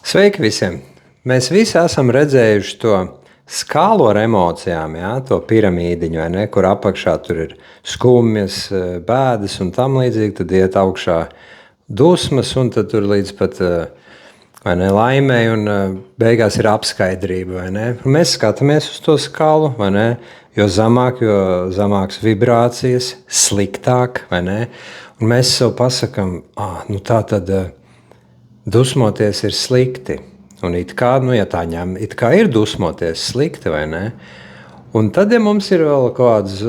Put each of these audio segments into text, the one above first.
Sveiki visiem! Mēs visi esam redzējuši to skālu ar emocijām, ja? To piramīdiņu, vai ne? Kur apakšā tur ir skumjas, bēdas un tam līdzīgi. Tad iet augšā dusmas un tad tur līdz pat vai ne, laimei un beigās ir apskaidrība. Vai ne? Un mēs skatāmies uz to skalu, vai ne? Jo zemāks vibrācijas, sliktāk. Vai ne? Un mēs sev pasakām, nu tā tad dusmoties ir slikti. Un it kā, nu, ja tā ņem, it kā ir dusmoties slikti, vai ne? Un tad, ja mums ir vēl kādas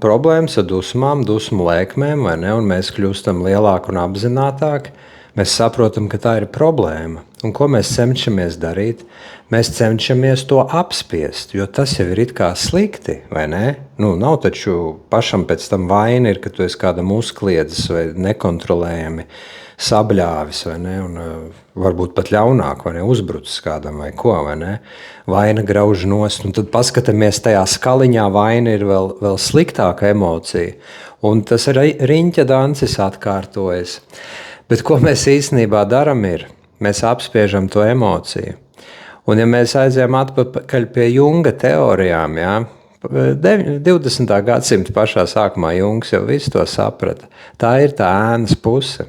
problēmas ar dusmām, dusmu lēkmēm, vai ne? Un mēs kļūstam lielāki un apzinātāki, mēs saprotam, ka tā ir problēma. Un ko mēs cenšamies darīt? Mēs cenšamies to apspiest, jo tas jau ir it kā slikti, vai ne? Nu, nav taču pašam pēc tam vaina ir, ka tu esi kādam uzkliedzis vai nekontrolējami sabļāvis, vai ne? Un varbūt pat ļaunāk, vai ne? Uzbrucis kādam vai ko, vai ne? Vaina grauž nost, un tad paskatāmies tajā skaliņā, vaina ir vēl sliktāka emocija. Un tas riņķa dancis atkārtojas. Bet ko mēs īstenībā daram ir, mēs apspiežam to emociju. Un ja mēs aizējām atpakaļ pie Junga teorijām, ja, 20. gadsimta pašā sākumā Jungs jau visu to saprata. Tā ir tā ēnas puse.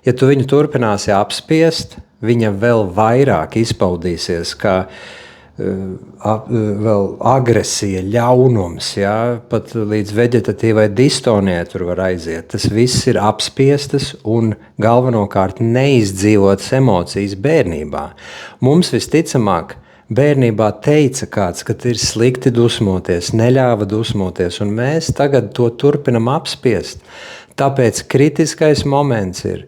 Ja tu viņu turpināsi apspiest, viņa vēl vairāk izpaudīsies kā vēl agresija, ļaunums, ja? Pat līdz veģetatīvai distonijai tur var aiziet. Tas viss ir apspiestas un galvenokārt neizdzīvotas emocijas bērnībā. Mums visticamāk bērnībā teica kāds, ka ir slikti dusmoties, neļāva dusmoties, un mēs tagad to turpinam apspiest. Tāpēc kritiskais moments ir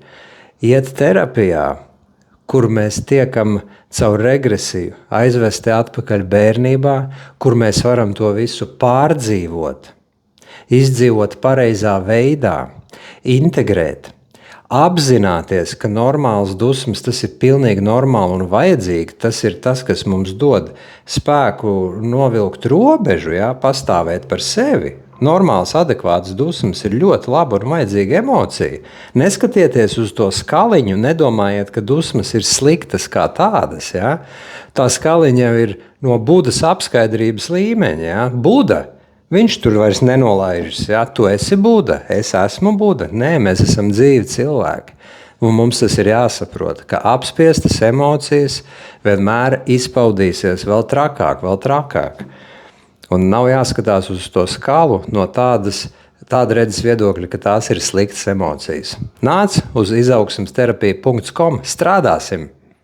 iet terapijā, kur mēs tiekam caur regresiju, aizvesti atpakaļ bērnībā, kur mēs varam to visu pārdzīvot, izdzīvot pareizā veidā, integrēt, apzināties, ka normāls dusmas, tas ir pilnīgi normāli un vajadzīgi, tas ir tas, kas mums dod spēku novilkt robežu, ja, pastāvēt par sevi. Normāls, adekvāts dusmas ir ļoti laba un vajadzīga emocija. Neskatieties uz to skaliņu, nedomājiet, ka dusmas ir sliktas kā tādas. Ja? Tā skaliņa jau ir no Budas apskaidrības līmeņa. Ja? Buda, viņš tur vairs nenolaižas. Ja? Tu esi Buda, es esmu Buda. Nē, mēs esam dzīvi cilvēki. Un mums tas ir jāsaprot, ka apspiestas emocijas vienmēr izpaudīsies vēl trakāk, vēl trakāk. Un nav jāskatās uz to skalu no tāda redzes viedokļa, ka tās ir sliktas emocijas. Nāc uz izaugsmesterapija.com, strādāsim!